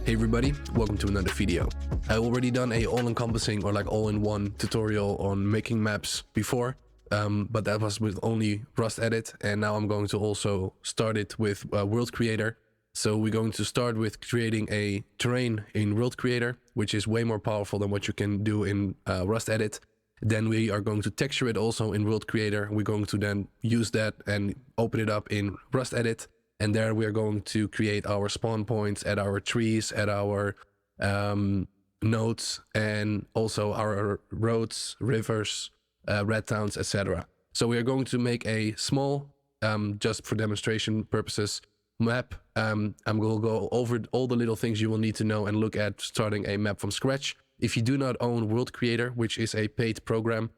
Hey everybody, welcome to another video. I already done a all-encompassing or like all-in-one tutorial on making maps before, but that was with only Rust Edit, and now I'm going to also start it with World Creator. So we're going to start with creating a terrain in World Creator, which is way more powerful than what you can do in Rust Edit. Then we are going to texture it also in World Creator. We're going to then use that and open it up in Rust Edit. And there we are going to create our spawn points, add our trees, add our nodes, and also our roads, rivers, red towns, etc. So we are going to make a small, just for demonstration purposes, map. I'm going to go over all the little things you will need to know and look at starting a map from scratch. If you do not own World Creator, which is a paid program,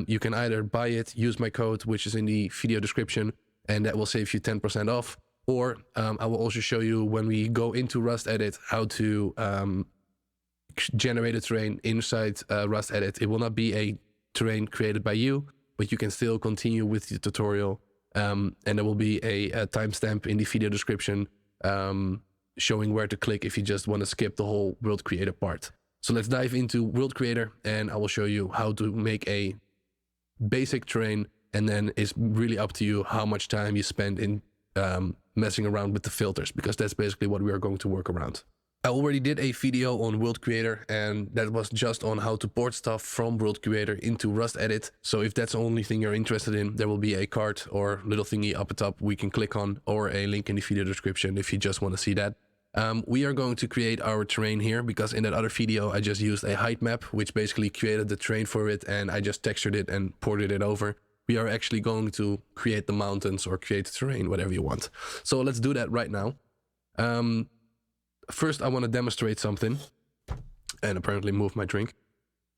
you can either buy it, use my code, which is in the video description, and that will save you 10% off. Or I will also show you when we go into Rust Edit how to generate a terrain inside Rust Edit. It will not be a terrain created by you, but you can still continue with the tutorial. And there will be a timestamp in the video description showing where to click if you just want to skip the whole World Creator part. So let's dive into World Creator and I will show you how to make a basic terrain, and then it's really up to you how much time you spend in messing around with the filters, because that's basically what we are going to work around. I already did a video on World Creator, and that was just on how to port stuff from World Creator into Rust Edit. So if that's the only thing you're interested in, there will be a card or little thingy up at top we can click on, or a link in the video description if you just want to see that. We are going to create our terrain here, because in that other video I just used a height map, which basically created the terrain for it, and I just textured it and ported it over. We are actually going to create the mountains or create the terrain, whatever you want. So let's do that right now. First, I want to demonstrate something, and apparently move my drink.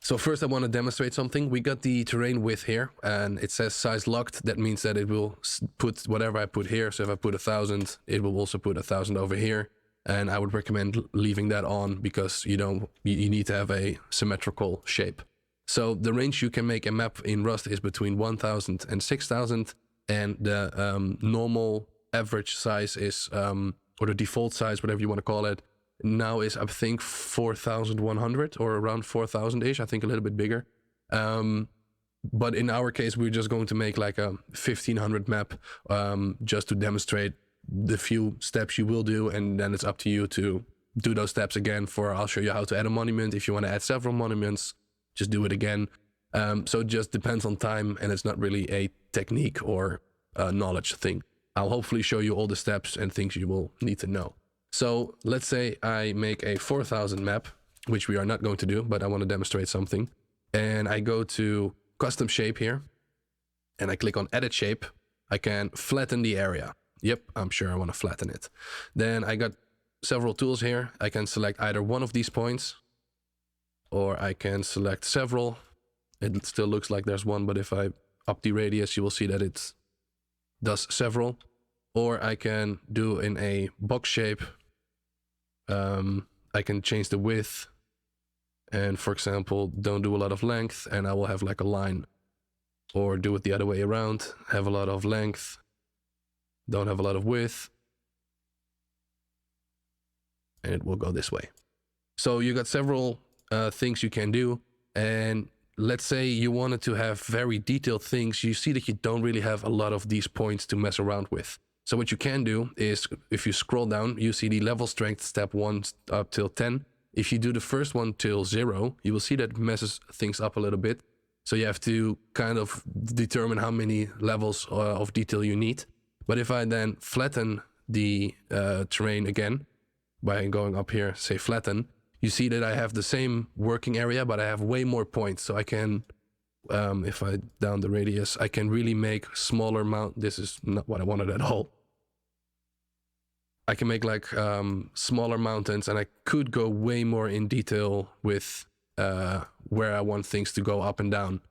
So first I want to demonstrate something. We got the terrain width here, and it says size locked. That means that it will put whatever I put here. So if I put 1,000, it will also put 1,000 over here. And I would recommend leaving that on, because you need to have a symmetrical shape. So the range you can make a map in Rust is between 1,000 and 6,000, and the normal average size is, or the default size, whatever you want to call it, now is I think 4,100 or around 4,000-ish, I think a little bit bigger. But in our case, we're just going to make like a 1,500 map, just to demonstrate the few steps you will do, and then it's up to you to do those steps again. I'll show you how to add a monument. If you want to add several monuments, just do it again. So it just depends on time, and it's not really a technique or a knowledge thing. I'll hopefully show you all the steps and things you will need to know. So let's say I make a 4,000 map, which we are not going to do, but I want to demonstrate something. And I go to custom shape here, and I click on edit shape. I can flatten the area. Yep, I'm sure I want to flatten it. Then I got several tools here. I can select either one of these points, or I can select several. It still looks like there's one, but if I up the radius, you will see that it does several. Or I can do in a box shape. I can change the width, and for example, don't do a lot of length, and I will have like a line. Or do it the other way around, have a lot of length, don't have a lot of width, and it will go this way. So you got several things you can do, and let's say you wanted to have very detailed things. You see that you don't really have a lot of these points to mess around with. So what you can do is, if you scroll down, you see the level strength step 1 up till 10. If you do the first one till 0, you will see that it messes things up a little bit. So you have to kind of determine how many levels of detail you need. But if I then flatten the terrain again by going up here, say flatten, you see that I have the same working area, but I have way more points. So I can, if I down the radius, I can really make smaller This is not what I wanted at all. I can make like smaller mountains, and I could go way more in detail with where I want things to go up and down.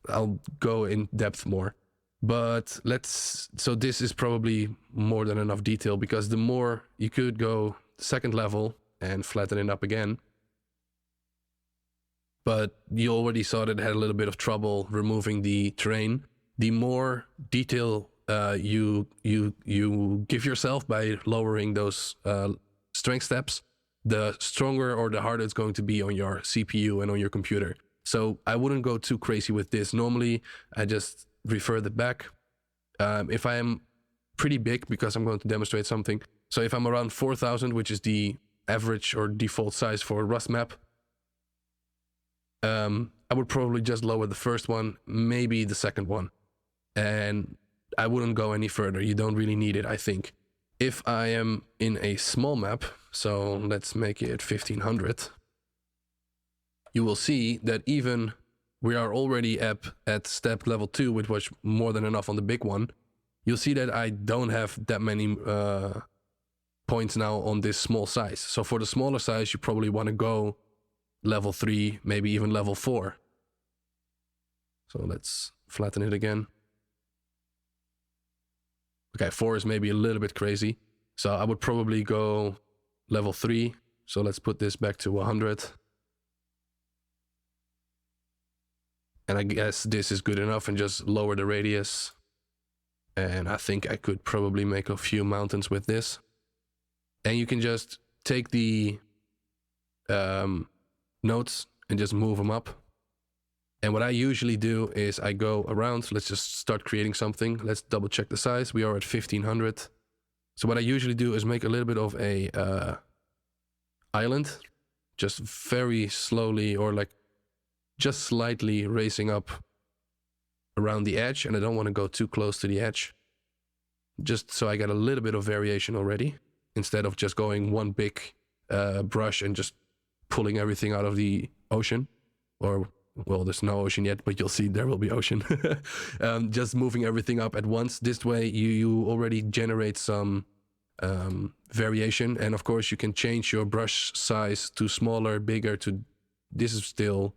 I'll go in depth more. But so this is probably more than enough detail, because the more you could go second level and flatten it up again. But you already saw that it had a little bit of trouble removing the terrain. The more detail you give yourself by lowering those strength steps, the stronger or the harder it's going to be on your CPU and on your computer. So I wouldn't go too crazy with this. Normally, I just refer the back. If I am pretty big, because I'm going to demonstrate something. So if I'm around 4000, which is the average or default size for a Rust map, I would probably just lower the first one, maybe the second one. And I wouldn't go any further. You don't really need it, I think. If I am in a small map, so let's make it 1500, you will see that even we are already at step level 2, which was more than enough on the big one. You'll see that I don't have that many points now on this small size. So for the smaller size, you probably want to go level 3, maybe even level 4. So let's flatten it again. Okay, 4 is maybe a little bit crazy. So I would probably go level 3. So let's put this back to 100. And I guess this is good enough, and just lower the radius. And I think I could probably make a few mountains with this. And you can just take the nodes and just move them up. And what I usually do is I go around. Let's just start creating something. Let's double check the size. We are at 1500. So what I usually do is make a little bit of a island, just very slowly, or like just slightly raising up around the edge. And I don't want to go too close to the edge, just so I get a little bit of variation already, instead of just going one big brush and just pulling everything out of the ocean. Or, well, there's no ocean yet, but you'll see there will be ocean. Just moving everything up at once. This way you already generate some variation. And of course you can change your brush size to smaller, bigger, to this is still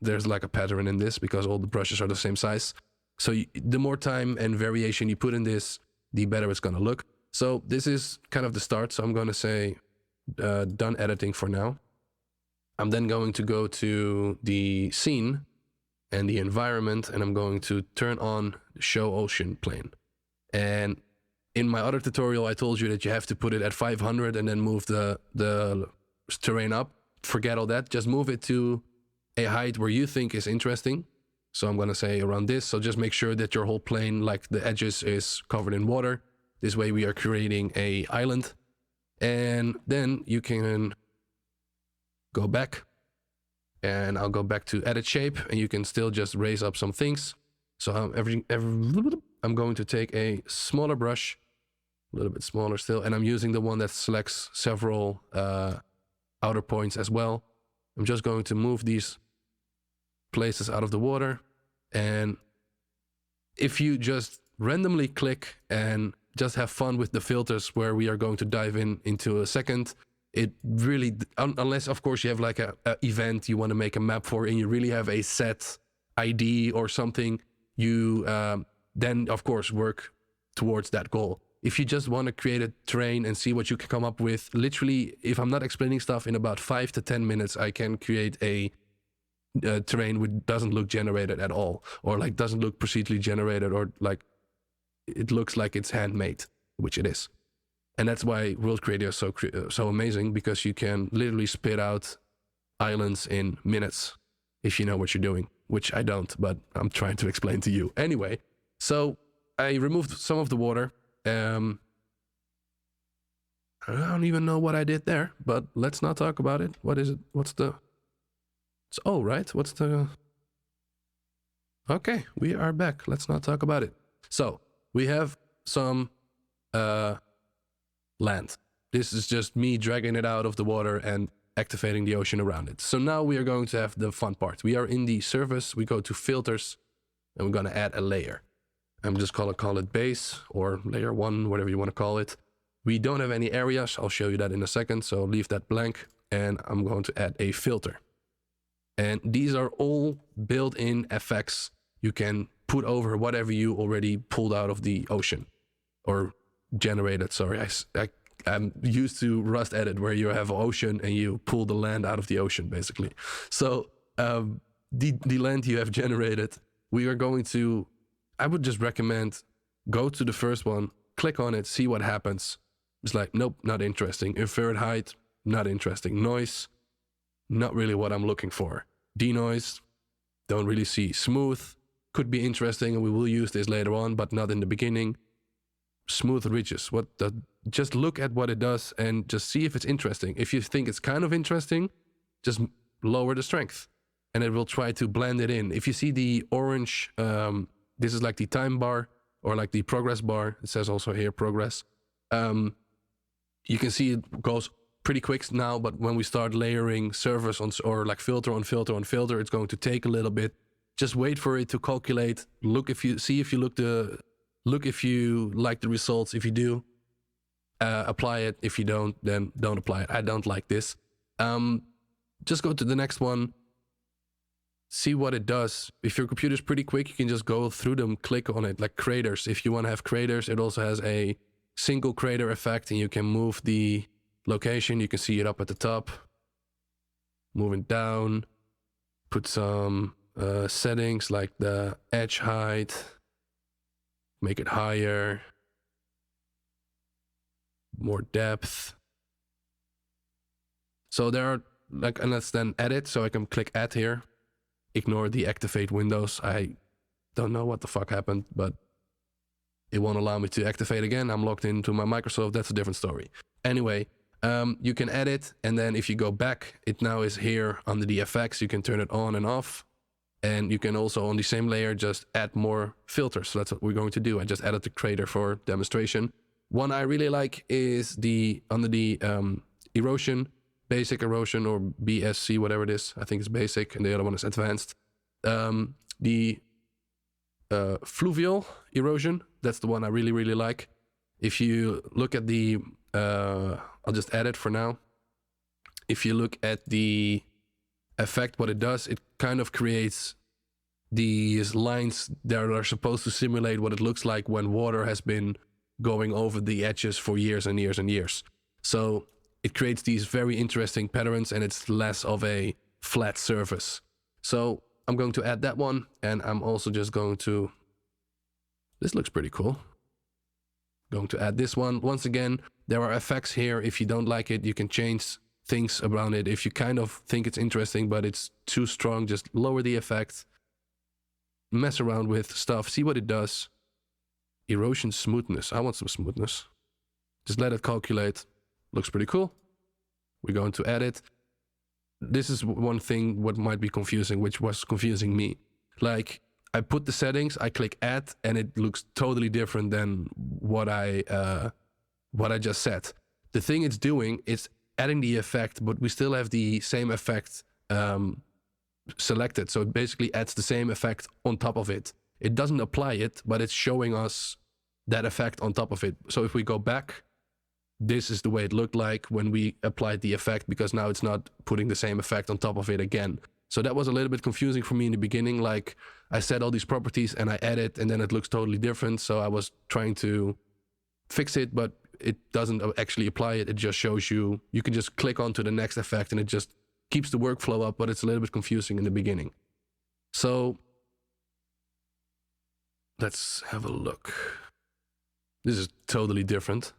there's like a pattern in this because all the brushes are the same size. So the more time and variation you put in this, the better it's going to look. So this is kind of the start. So I'm going to say done editing for now. I'm then going to go to the scene and the environment, and I'm going to turn on show ocean plane. And in my other tutorial, I told you that you have to put it at 500 and then move the terrain up. Forget all that. Just move it to a height where you think is interesting. So I'm going to say around this. So just make sure that your whole plane, like the edges, is covered in water. This way we are creating a island. And then you can go back, and I'll go back to edit shape, and you can still just raise up some things. So I'm going to take a smaller brush, a little bit smaller still, and I'm using the one that selects several outer points as well. I'm just going to move these places out of the water. And if you just randomly click and just have fun with the filters, where we are going to dive into a second, it really, unless of course you have like a event you want to make a map for, and you really have a set ID or something, you then of course work towards that goal. If you just want to create a terrain and see what you can come up with, literally, if I'm not explaining stuff, in about 5 to 10 minutes, I can create a terrain which doesn't look generated at all, or like doesn't look procedurally generated, or like it looks like it's handmade, which it is. And that's why World Creator is so amazing, because you can literally spit out islands in minutes if you know what you're doing, which I don't, but I'm trying to explain to you. Anyway, so I removed some of the water. I don't even know what I did there, but let's not talk about it. What is it? What's the... It's oh, right? What's the... Okay, we are back. Let's not talk about it. So we have some land. This is just me dragging it out of the water and activating the ocean around it. So now we are going to have the fun part. We are in the surface. We go to filters, and we're going to add a layer. I'm just call it base, or layer 1, whatever you want to call it. We don't have any areas. I'll show you that in a second. So leave that blank, and I'm going to add a filter. And these are all built-in effects you can put over whatever you already pulled out of the ocean, or generated. Sorry, I'm used to Rust Edit, where you have ocean and you pull the land out of the ocean, basically. So the land you have generated, we are going to, I would just recommend, go to the first one, click on it, see what happens. It's like, nope, not interesting. Invert height, not interesting. Noise, not really what I'm looking for. Denoise, don't really see. Smooth, could be interesting, and we will use this later on, but not in the beginning. Smooth ridges, just look at what it does and just see if it's interesting. If you think it's kind of interesting, just lower the strength, and it will try to blend it in. If you see the orange, this is like the time bar, or like the progress bar. It says also here progress. You can see it goes pretty quick now, but when we start layering servers on, or like filter on filter on filter, it's going to take a little bit. Just wait for it to calculate. Look if you like the results. If you do, apply it. If you don't, then don't apply it. I don't like this. Just go to the next one. See what it does. If your computer's pretty quick, you can just go through them, click on it, like craters. If you want to have craters, it also has a single crater effect, and you can move the location. You can see it up at the top. Moving down, put some settings like the edge height, make it higher, more depth. So there are like, and let's then edit. So I can click add here. Ignore the activate windows. I don't know what the fuck happened, but it won't allow me to activate again. I'm logged into my Microsoft. That's a different story. Anyway, you can edit, and then if you go back, it now is here under the effects. You can turn it on and off, and you can also on the same layer just add more filters. So that's what we're going to do. I just added the crater for demonstration. One I really like is under the erosion, basic erosion, or BSC, whatever it is. I think it's basic, and the other one is advanced. The fluvial erosion, that's the one I really, really like. If you look at the, I'll just add it for now. If you look at the effect, what it does, it kind of creates these lines that are supposed to simulate what it looks like when water has been going over the edges for years and years and years. So it creates these very interesting patterns, and it's less of a flat surface. So I'm going to add that one, and I'm also just going to, this looks pretty cool. Going to add this one. Once again, there are effects here. If you don't like it, you can change things around it. If you kind of think it's interesting, but it's too strong, just lower the effect. Mess around with stuff, see what it does. Erosion smoothness. I want some smoothness. Just let it calculate. Looks pretty cool. We're going to add it. This is one thing what might be confusing, which was confusing me. Like, I put the settings, I click add, and it looks totally different than what I just set. The thing it's doing is adding the effect, but we still have the same effect selected. So it basically adds the same effect on top of it. It doesn't apply it, but it's showing us that effect on top of it. So if we go back, this is the way it looked like when we applied the effect, because now it's not putting the same effect on top of it again. So that was a little bit confusing for me in the beginning. Like, I set all these properties and I add it, and then it looks totally different. So I was trying to fix it, but it doesn't actually apply it. It just shows you, you can just click onto the next effect, and it just keeps the workflow up, but it's a little bit confusing in the beginning. So let's have a look. This is totally different.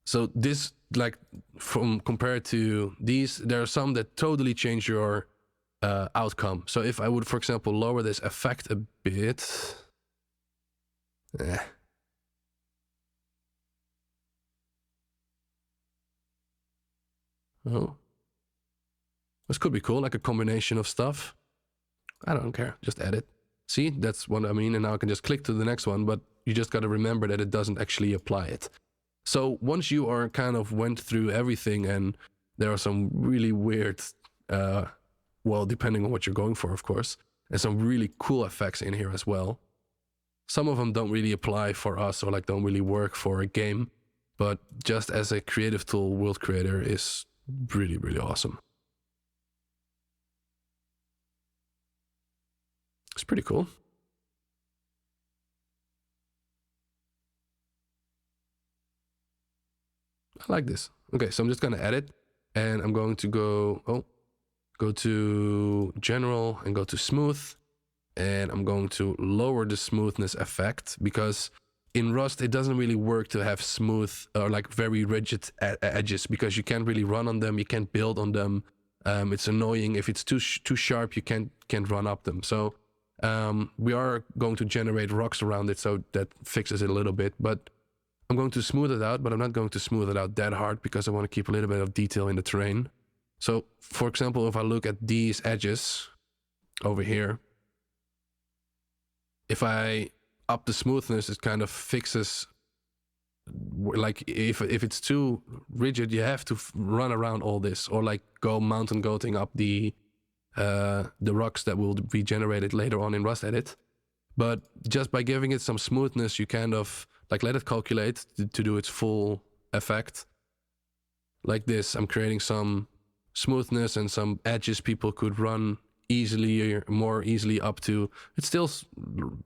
So this, like, from compared to these, there are some that totally change your outcome. So if I would, for example, lower this effect a bit. Oh. This could be cool, like a combination of stuff. I don't care, just edit. See, that's what I mean, and now I can just click to the next one, but you just got to remember that it doesn't actually apply it. So once you are kind of went through everything, and there are some really weird, well, depending on what you're going for, of course, and some really cool effects in here as well. Some of them don't really apply for us, or like don't really work for a game, but just as a creative tool, World Creator is really, really awesome. It's pretty cool. I like this. Okay, so I'm just gonna edit, and I'm going to go to general and go to smooth, and I'm going to lower the smoothness effect, because in Rust, it doesn't really work to have smooth or like very rigid edges because you can't really run on them. You can't build on them. It's annoying if it's too sharp. You can't run up them. So we are going to generate rocks around it, so that fixes it a little bit. But I'm going to smooth it out, but I'm not going to smooth it out that hard because I want to keep a little bit of detail in the terrain. So, for example, if I look at these edges over here, if I up the smoothness, it kind of fixes, like if it's too rigid, you have to run around all this, or like go mountain goating up the rocks that will be generated later on in Rust Edit. But just by giving it some smoothness, you kind of like let it calculate to do its full effect. Like this, I'm creating some smoothness and some edges people could run easily, more easily up to. It's still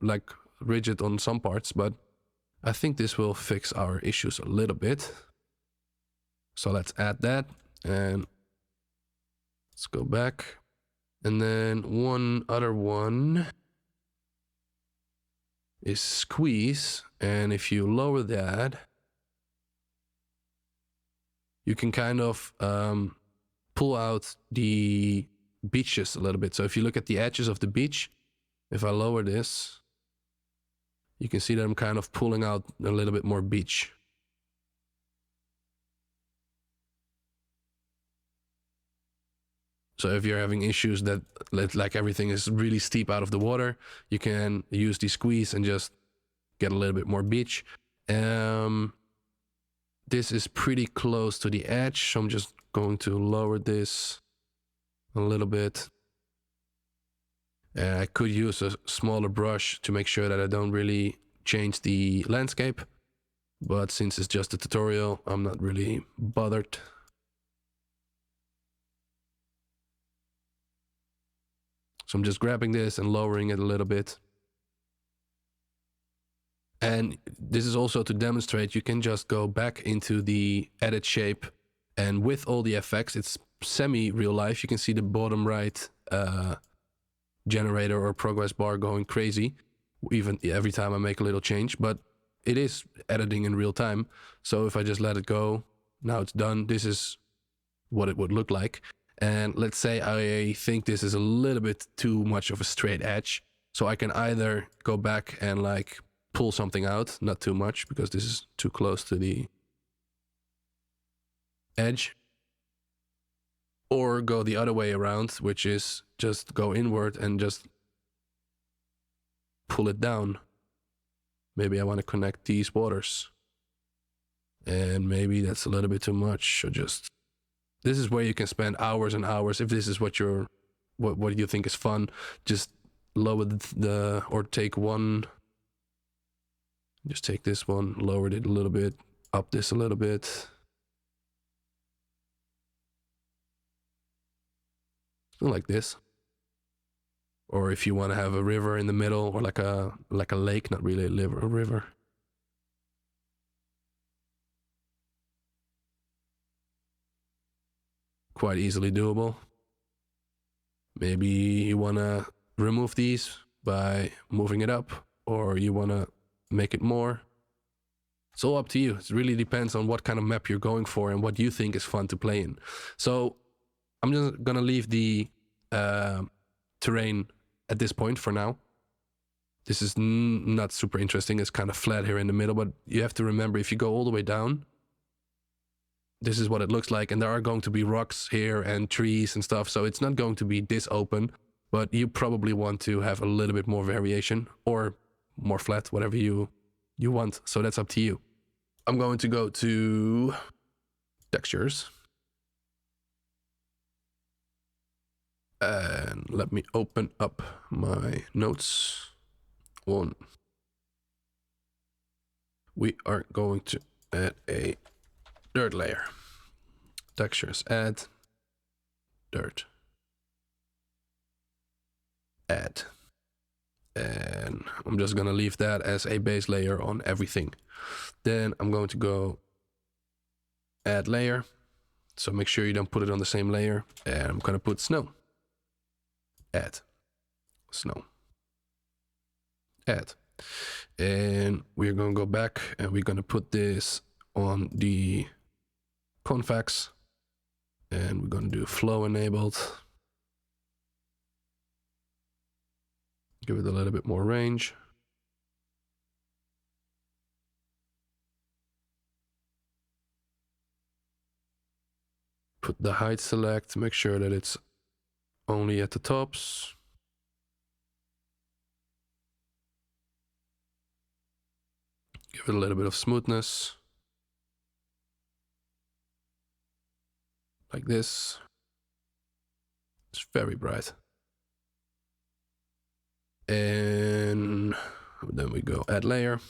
like rigid on some parts, but I think this will fix our issues a little bit. So let's add that and let's go back. And then one other one is squeeze. And if you lower that, you can kind of pull out the beaches a little bit. So if you look at the edges of the beach, if I lower this, you can see that I'm kind of pulling out a little bit more beach. So if you're having issues that like everything is really steep out of the water, you can use the squeeze and just get a little bit more beach. This is pretty close to the edge, so I'm just going to lower this a little bit. I could use a smaller brush to make sure that I don't really change the landscape, but since it's just a tutorial, I'm not really bothered. So I'm just grabbing this and lowering it a little bit. And this is also to demonstrate you can just go back into the edit shape, and with all the effects, it's semi-real life. You can see the bottom right generator or progress bar going crazy, even every time I make a little change, but it is editing in real time. So if I just let it go, now it's done. This is what it would look like. And let's say I think this is a little bit too much of a straight edge. So I can either go back and like pull something out, not too much because this is too close to the edge, or go the other way around, which is just go inward and just pull it down. Maybe I want to connect these waters, and maybe that's a little bit too much. So just, this is where you can spend hours and hours. If this is what you think is fun, just lower the or take one. Just take this one, lowered it a little bit, up this a little bit. Like this. Or if you want to have a river in the middle, or like a lake, not really a river. Quite easily doable. Maybe you want to remove these by moving it up, or you want to make it more. It's all up to you. It really depends on what kind of map you're going for and what you think is fun to play in. So I'm just gonna leave the terrain at this point for now. This is not super interesting. It's kind of flat here in the middle, but you have to remember, if you go all the way down, this is what it looks like, and there are going to be rocks here and trees and stuff, so it's not going to be this open, but you probably want to have a little bit more variation, or more flat, whatever you want. So that's up to you. I'm going to go to textures. And let me open up my notes. We are going to add a dirt layer. Textures, add, dirt, add. And I'm just gonna leave that as a base layer on everything. Then I'm going to go add layer. So make sure you don't put it on the same layer. And I'm gonna put snow. Add, snow, add. And we're going to go back and we're going to put this on the convex. And we're going to do flow enabled. Give it a little bit more range. Put the height select, make sure that it's only at the tops. Give it a little bit of smoothness. Like this. It's very bright. And then we go add layer.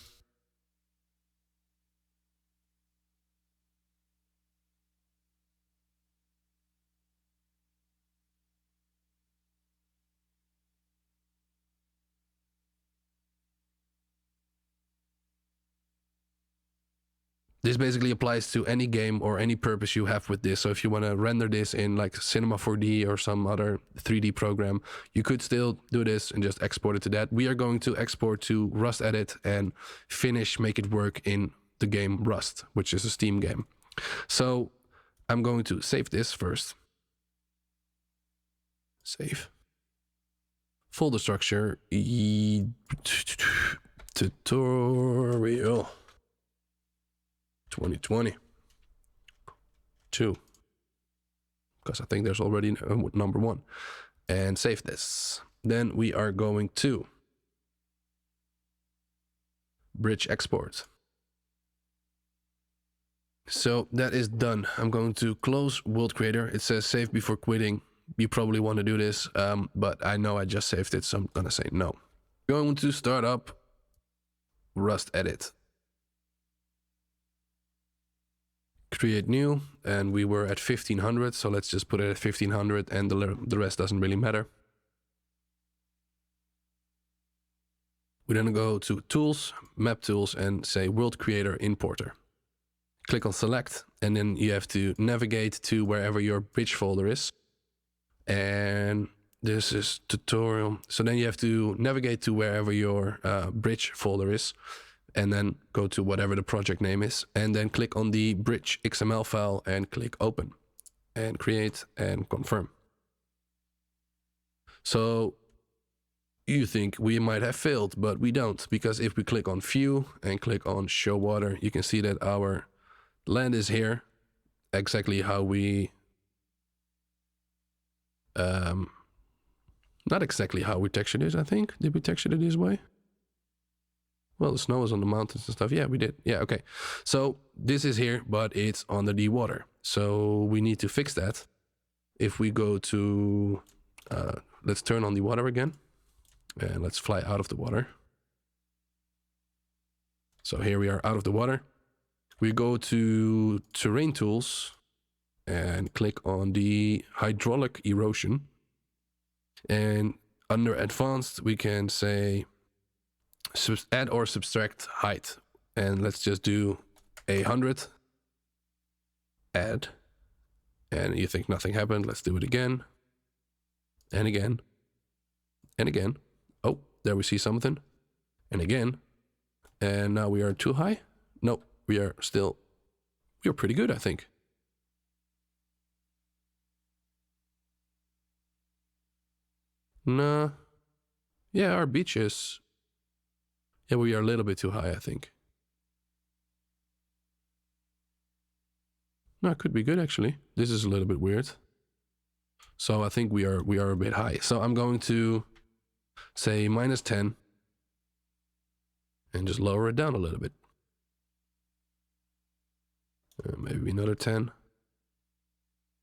This basically applies to any game or any purpose you have with this. So if you want to render this in like Cinema 4D or some other 3D program, you could still do this and just export it to that. We are going to export to Rust Edit and finish, make it work in the game Rust, which is a Steam game. So I'm going to save this first. Save. Folder structure. Tutorial. 2020 2, because I think there's already number 1, and save this. Then we are going to bridge export. So that is done. I'm going to close World Creator. It says save before quitting. You probably want to do this, but I know I just saved it, so I'm gonna say no. Going to start up Rust Edit. Create new, and we were at 1500, so let's just put it at 1500, and the rest doesn't really matter. We then go to Tools, Map Tools, and say World Creator Importer. Click on Select, and then you have to navigate to wherever your bridge folder is. And this is tutorial. So then you have to navigate to wherever your bridge folder is, and then go to whatever the project name is, and then click on the bridge XML file and click open and create and confirm. So you think we might have failed, but we don't, because if we click on view and click on show water, you can see that our land is here exactly how we not exactly how we textured this, I think. Did we texture it this way? Well, the snow is on the mountains and stuff. Yeah, we did. Yeah, okay. So this is here, but it's under the water. So we need to fix that. If we go to, let's turn on the water again. And let's fly out of the water. So here we are out of the water. We go to Terrain Tools and click on the Hydraulic Erosion. And under Advanced, we can say add or subtract height, and let's just do 100. Add, and you think nothing happened. Let's do it again and again and again. Oh, there we see something, and again, and now we are too high. No, we are pretty good, I think. Nah, yeah, our beach is. Yeah, we are a little bit too high, I think. No, it could be good, actually. This is a little bit weird. So I think we are a bit high. So I'm going to say -10 and just lower it down a little bit. Maybe another 10.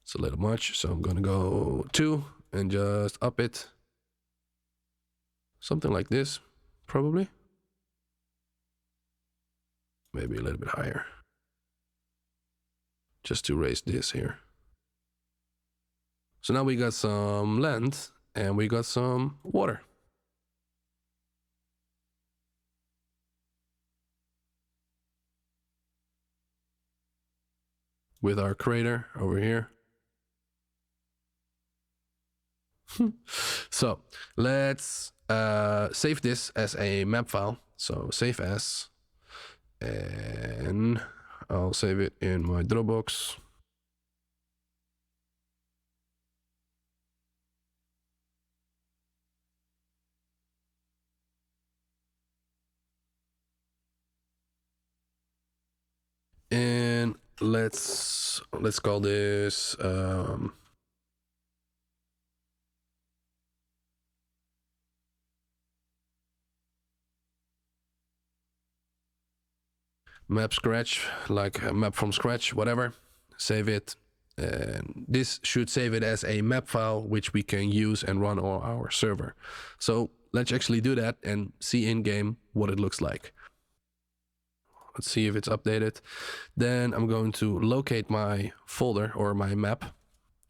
It's a little much, so I'm going to go 2 and just up it. Something like this, probably. Maybe a little bit higher. Just to raise this here. So now we got some land and we got some water. With our crater over here. So let's save this as a map file. So save as, and I'll save it in my Dropbox. And let's call this map scratch, like a map from scratch, whatever. Save it. And this should save it as a map file, which we can use and run on our server. So let's actually do that and see in game what it looks like. Let's see if it's updated. Then I'm going to locate my folder or my map,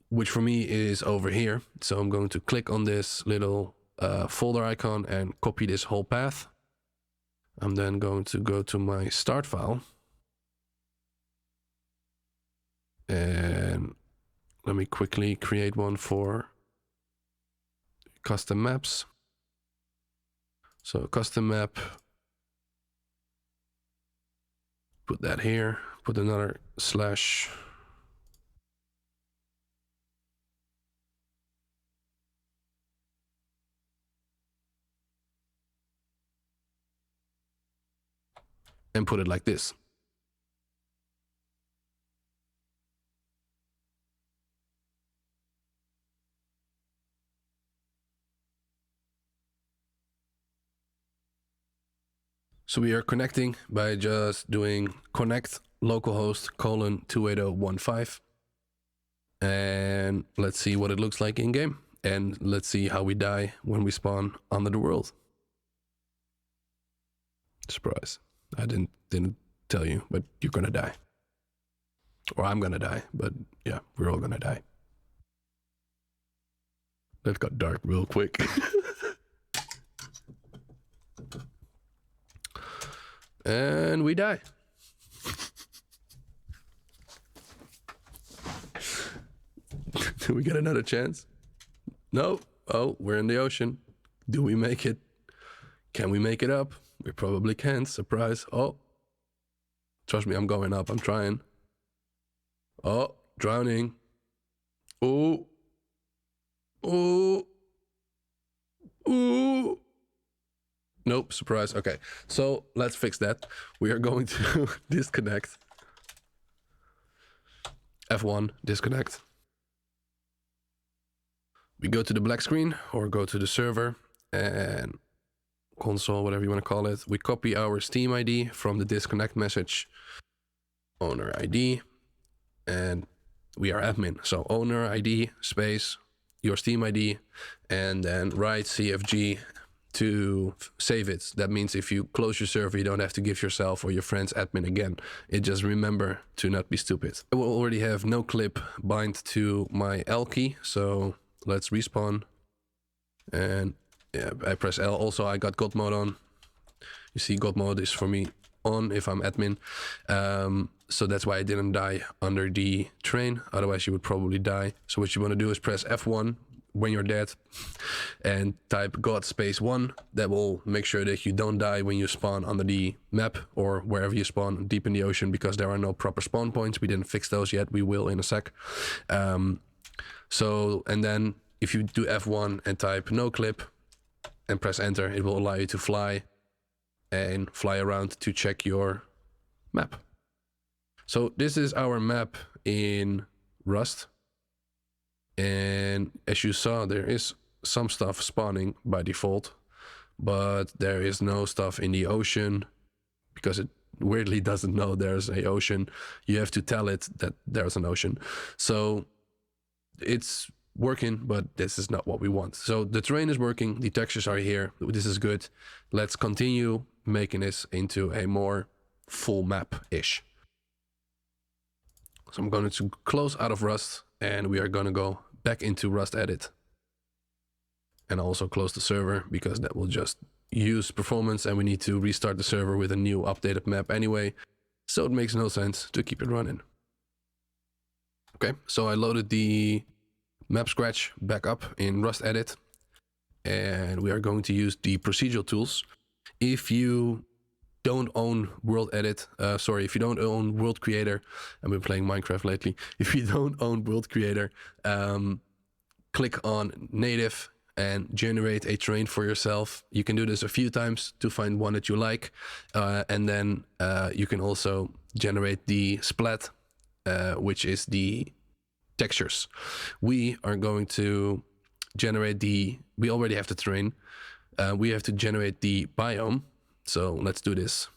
which for me is over here. So I'm going to click on this little folder icon and copy this whole path. I'm then going to go to my start file. And let me quickly create one for custom maps. So custom map, put that here, put another slash. And put it like this. So we are connecting by just doing connect localhost :28015. And let's see what it looks like in game. And let's see how we die when we spawn under the world. Surprise. I didn't tell you, but you're gonna die. Or I'm gonna die, but yeah, we're all gonna die. That got dark real quick. And we die. Do we get another chance? No. Oh, we're in the ocean. Do we make it? Can we make it up? We probably can't. Surprise. Oh. Trust me, I'm going up. I'm trying. Oh, drowning. Oh. Oh. Oh. Nope, surprise. Okay, so let's fix that. We are going to disconnect. F1, disconnect. We go to the black screen or go to the server and console, whatever you want to call it. We copy our Steam ID from the disconnect message, owner ID, and we are admin. So owner ID space your Steam ID, and then write CFG to save it. That means if you close your server, you don't have to give yourself or your friends admin again. It just remember to not be stupid. I will already have no clip bind to my L key, so let's respawn. And yeah, I press L. Also, I got God mode on. You see, God mode is for me on if I'm admin. So that's why I didn't die under the train. Otherwise, you would probably die. So what you want to do is press F1 when you're dead and type God space 1. That will make sure that you don't die when you spawn under the map or wherever you spawn deep in the ocean, because there are no proper spawn points. We didn't fix those yet. We will in a sec. So, and then if you do F1 and type no clip and press enter, it will allow you to fly and fly around to check your map. So this is our map in Rust. And as you saw, there is some stuff spawning by default, but there is no stuff in the ocean because it weirdly doesn't know there's an ocean. You have to tell it that there's an ocean. So it's working, but this is not what we want. So the terrain is working, the textures are here, this is good. Let's continue making this into a more full map-ish. So I'm going to close out of Rust and we are going to go back into Rust Edit. And also close the server because that will just use performance and we need to restart the server with a new updated map anyway. So it makes no sense to keep it running. Okay, so I loaded the map scratch back up in Rust Edit. and we are going to use the procedural tools. If you don't own if you don't own World Creator, I've been playing Minecraft lately. If you don't own World Creator, click on native and generate a terrain for yourself. You can do this a few times to find one that you like, and then you can also generate the splat, which is the textures. We are going to generate we already have the terrain. We have to generate the biome. So let's do this.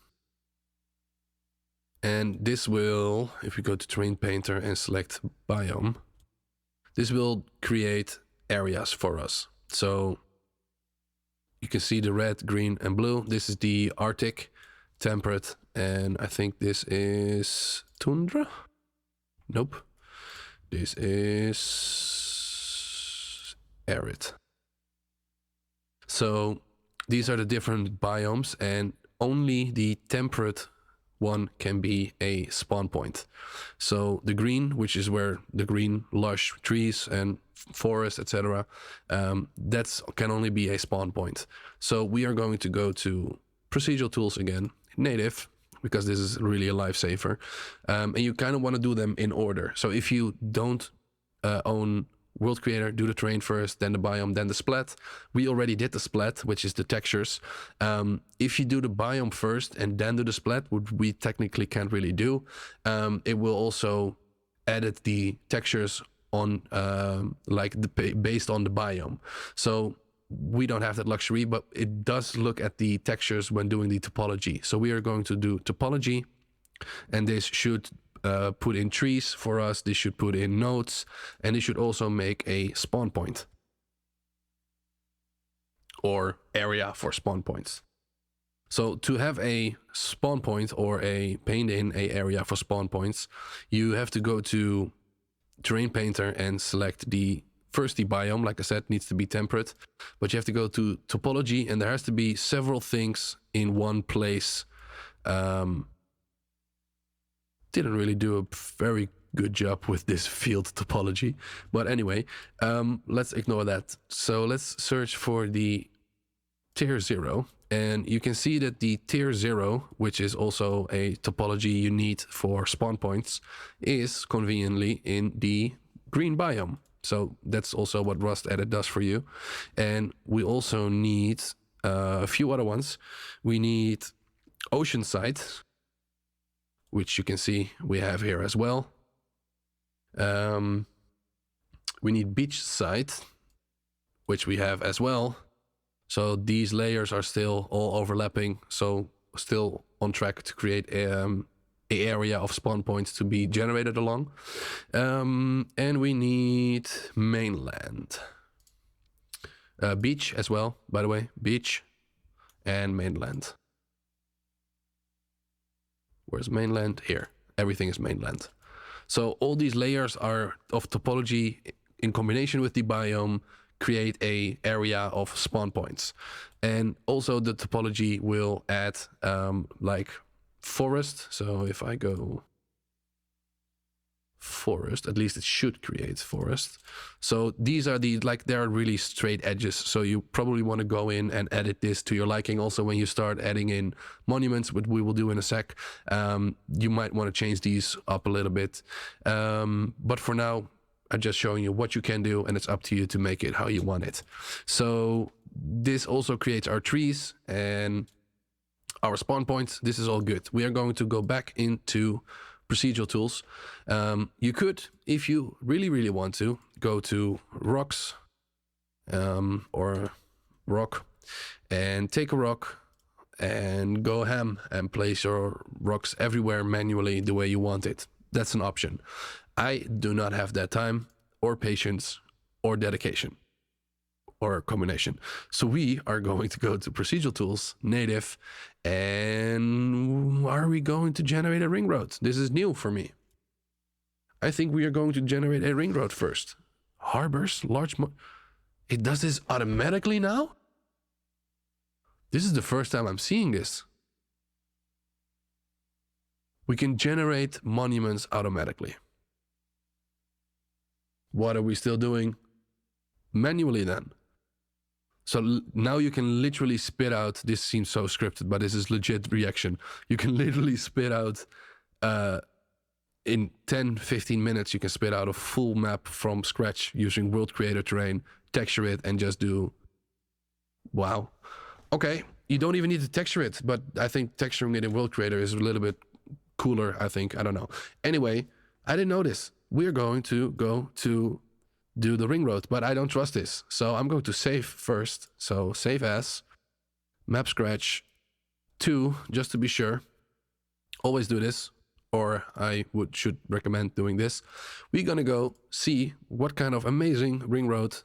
And this will, if we go to Terrain Painter and select biome, this will create areas for us. So you can see the red, green, and blue. This is the Arctic, temperate, and I think this is tundra? Nope. This is arid. So these are the different biomes, and only the temperate one can be a spawn point. So the green, which is where the green lush trees and forest, etc., that's can only be a spawn point. So we are going to go to procedural tools again, native, because this is really a lifesaver. And you kind of want to do them in order. So if you don't own World Creator, do the terrain first, then the biome, then the splat. We already did the splat, which is the textures. If you do the biome first and then do the splat, which we technically can't really do, it will also edit the textures on based on the biome. So we don't have that luxury, but it does look at the textures when doing the topology. So we are going to do topology, and this should put in trees for us. This should put in nodes, and this should also make a spawn point or area for spawn points. So to have a spawn point or a paint in a area for spawn points, you have to go to Terrain Painter and select the biome. Like I said, needs to be temperate, but you have to go to topology, and there has to be several things in one place. Didn't really do a very good job with this field topology, but anyway, let's ignore that. So let's search for the tier 0, and you can see that the tier 0, which is also a topology you need for spawn points, is conveniently in the green biome. So that's also what Rust Edit does for you. And we also need a few other ones. We need Oceanside, which you can see we have here as well. We need Beachside, which we have as well. So these layers are still all overlapping, so still on track to create a area of spawn points to be generated along. And we need mainland. Beach as well, by the way. Beach and mainland. Where's mainland? Here. Everything is mainland. So all these layers are of topology in combination with the biome create a area of spawn points. And also the topology will add like forest. So if I go forest, at least it should create forest. So these are they're really straight edges. So you probably want to go in and edit this to your liking. Also, when you start adding in monuments, which we will do in a sec, you might want to change these up a little bit. But for now, I'm just showing you what you can do, and it's up to you to make it how you want it. So this also creates our trees and our spawn points. This is all good. We are going to go back into procedural tools. You could, if you really want to, go to rocks or rock and take a rock and go ham and place your rocks everywhere manually the way you want it. That's an option. I do not have that time or patience or dedication or combination. So we are going to go to procedural tools, native, and are we going to generate a ring road? This is new for me. I think we are going to generate a ring road first. Harbors, it does this automatically now? This is the first time I'm seeing this. We can generate monuments automatically. What are we still doing manually then? So now you can literally spit out, this seems so scripted, but this is legit reaction. You can literally spit out, in 10, 15 minutes, you can spit out a full map from scratch using World Creator Terrain, texture it, and just do, wow. Okay, you don't even need to texture it, but I think texturing it in World Creator is a little bit cooler, I think. I don't know. Anyway, I didn't know this. We're going to go to do the ring road, but I don't trust this. So I'm going to save first. So save as map scratch 2, just to be sure. Always do this, or I should recommend doing this. We're gonna go see what kind of amazing ring road.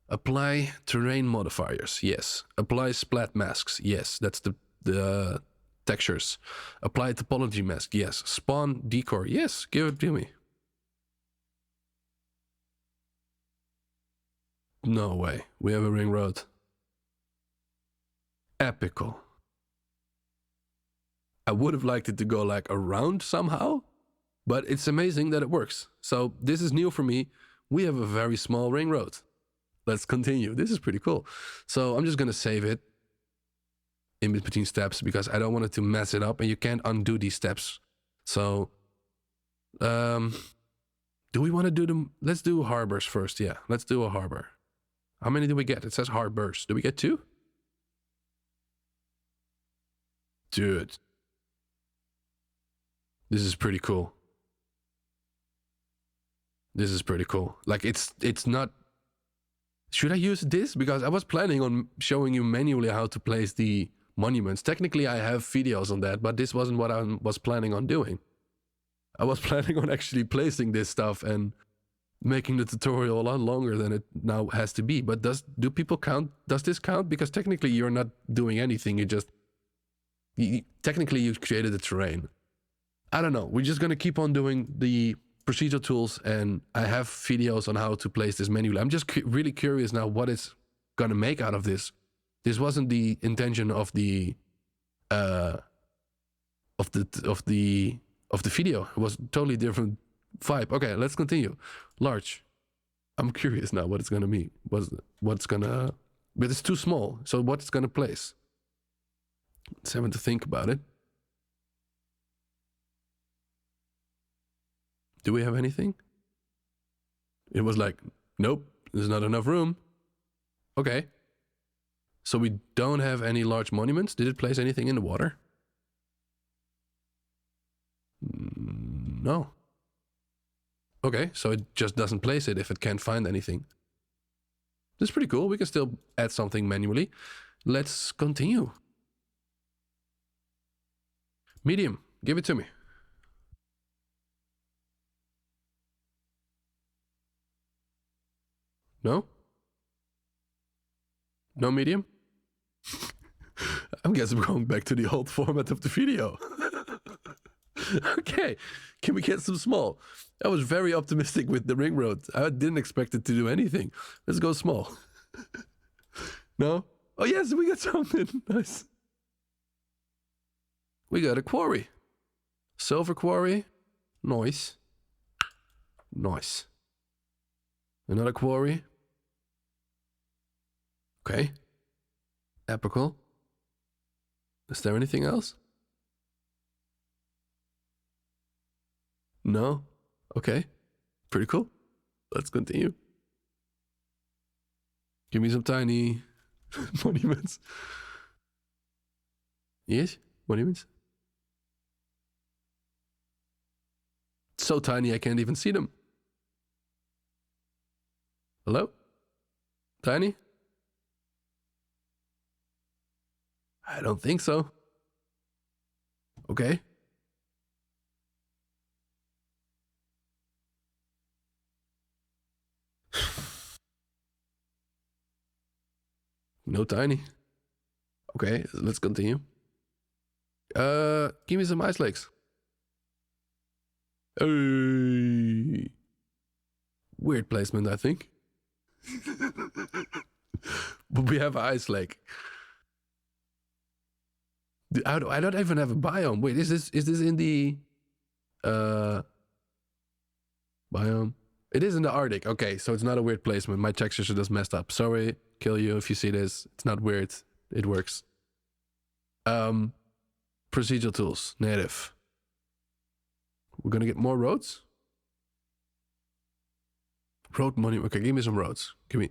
Apply terrain modifiers, yes. Apply splat masks, yes. That's the textures. Apply topology mask, yes. Spawn decor, yes. Give it to me. No way. We have a ring road. Epical. I would have liked it to go like around somehow, but it's amazing that it works. So this is new for me. We have a very small ring road. Let's continue. This is pretty cool. So I'm just going to save it in between steps because I don't want it to mess it up, and you can't undo these steps. So do we want to do them? Let's do harbors first. Yeah, let's do a harbor. How many do we get? It says harbors. Do we get 2? Dude. This is pretty cool. This is pretty cool. Like it's not... Should I use this? Because I was planning on showing you manually how to place the monuments. Technically, I have videos on that, but this wasn't what I was planning on doing. I was planning on actually placing this stuff and making the tutorial a lot longer than it now has to be. But do people count? Does this count? Because technically you're not doing anything. Technically you created the terrain. I don't know. We're just going to keep on doing the procedural tools, and I have videos on how to place this manually. I'm just really curious now what it's going to make out of this. This wasn't the intention of the video. It was a totally different vibe. Okay, let's continue. Large. I'm curious now what it's gonna be. But it's too small. So what's gonna place? Let's have to think about it. Do we have anything? It was like, nope, there's not enough room. Okay. So we don't have any large monuments. Did it place anything in the water? No. Okay, so it just doesn't place it if it can't find anything. That's pretty cool. We can still add something manually. Let's continue. Medium, give it to me. No? No medium? I guess I'm going back to the old format of the video. Okay, can we get some small? I was very optimistic with the ring road. I didn't expect it to do anything. Let's go small. No? Oh yes, we got something. Nice. We got a quarry. Silver quarry. Nice. Nice. Another quarry. Okay. Epical. Is there anything else? No? Okay. Pretty cool. Let's continue. Give me some tiny monuments. Yes? Monuments? So tiny I can't even see them. Hello? Tiny? I don't think so. Okay. No tiny. Okay, let's continue. Give me some ice legs. Hey. Weird placement, I think. But we have an ice lake. I don't even have a biome. Wait, is this in the biome? It is in the Arctic. Okay, so it's not a weird placement. My textures are just messed up. Sorry. kill you if you see this. It's not weird. It works. Procedural tools, native. We're gonna get more roads. Road money. Okay, give me some roads. Give me.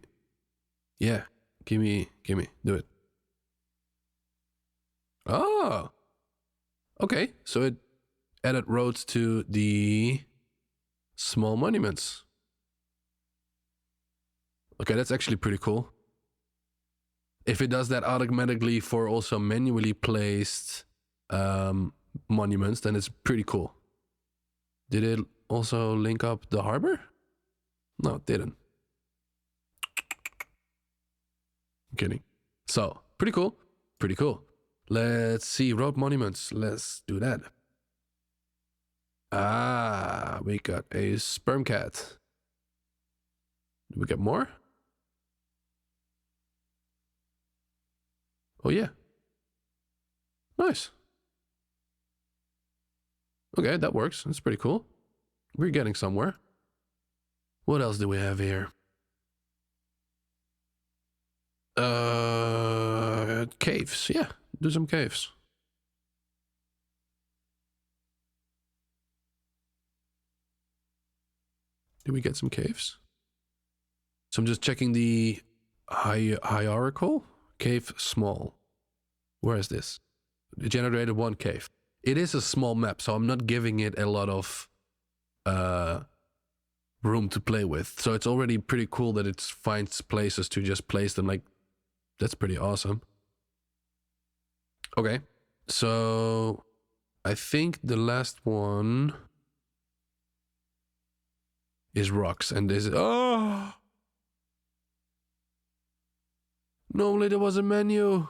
Yeah, give me. Do it. Oh. Okay, so it added roads to the small monuments. Okay, that's actually pretty cool. If it does that automatically for also manually placed monuments, then it's pretty cool. Did it also link up the harbor? No, it didn't. I'm kidding. So, pretty cool. Pretty cool. Let's see, road monuments. Let's do that. Ah, we got a sperm cat. Do we get more? Oh, yeah. Nice. Okay, that works. That's pretty cool. We're getting somewhere. What else do we have here? Caves. Yeah, do some caves. Do we get some caves? So I'm just checking the hierarchical. Cave small. Where is this? It generated one cave. It is a small map, so I'm not giving it a lot of room to play with. So it's already pretty cool that it finds places to just place them. Like, that's pretty awesome. Okay, so I think the last one is rocks, and this is... Oh! Normally there was a menu.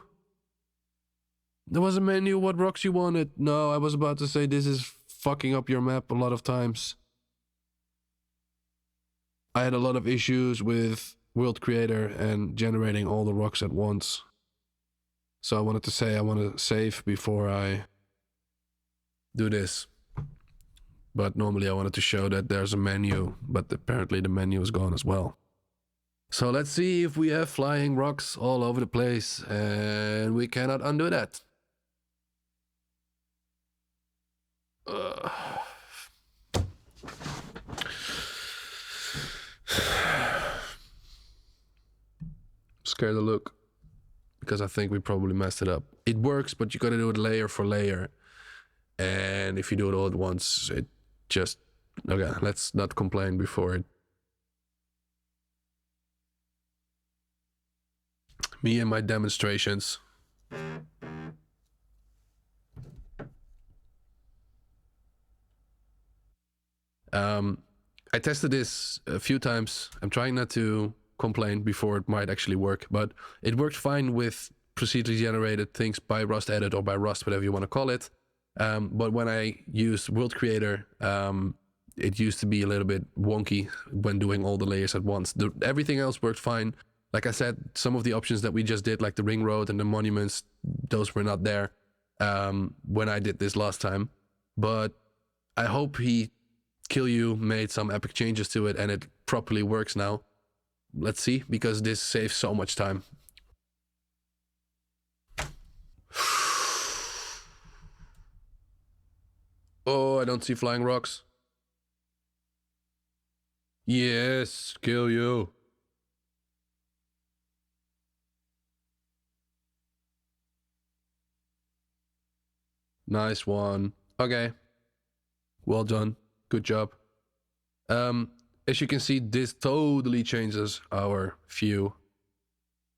There was a menu what rocks you wanted. No, I was about to say this is fucking up your map a lot of times. I had a lot of issues with World Creator and generating all the rocks at once. So I wanted to say I want to save before I do this. But normally I wanted to show that there's a menu, but apparently the menu is gone as well. So let's see if we have flying rocks all over the place, and we cannot undo that. Scared to look, because I think we probably messed it up. It works, but you gotta do it layer for layer. And if you do it all at once, it just... Okay, let's not complain before it... Me and my demonstrations. I tested this a few times. I'm trying not to complain before it might actually work, but it worked fine with procedurally generated things by Rust Edit or by Rust, whatever you want to call it. But when I used World Creator, it used to be a little bit wonky when doing all the layers at once. Everything else worked fine. Like I said, some of the options that we just did, like the ring road and the monuments, those were not there when I did this last time. But I hope Kill You made some epic changes to it and it properly works now. Let's see, because this saves so much time. Oh, I don't see flying rocks. Yes, Kill You. Nice one. Okay. Well done. Good job. As you can see, this totally changes our view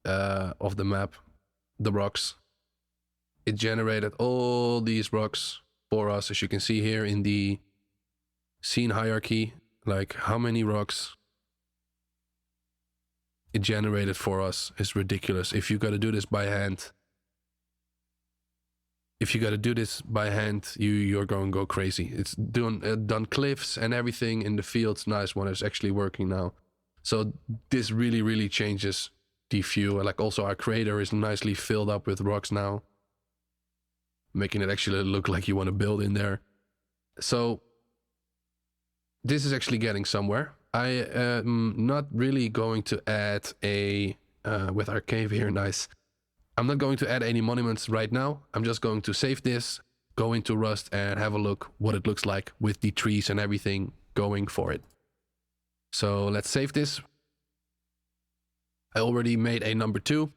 of the map, the rocks. It generated all these rocks for us, as you can see here in the scene hierarchy, like how many rocks it generated for us is ridiculous. If you got to do this by hand, you're going to go crazy. It's done cliffs and everything in the fields. Nice one. It's actually working now. So this really, really changes the view. Like also our crater is nicely filled up with rocks now, making it actually look like you want to build in there. So this is actually getting somewhere. I am not really going to add a with our cave here. Nice. I'm not going to add any monuments right now. I'm just going to save this, go into Rust, and have a look what it looks like with the trees and everything going for it. So let's save this. I already made a number 2.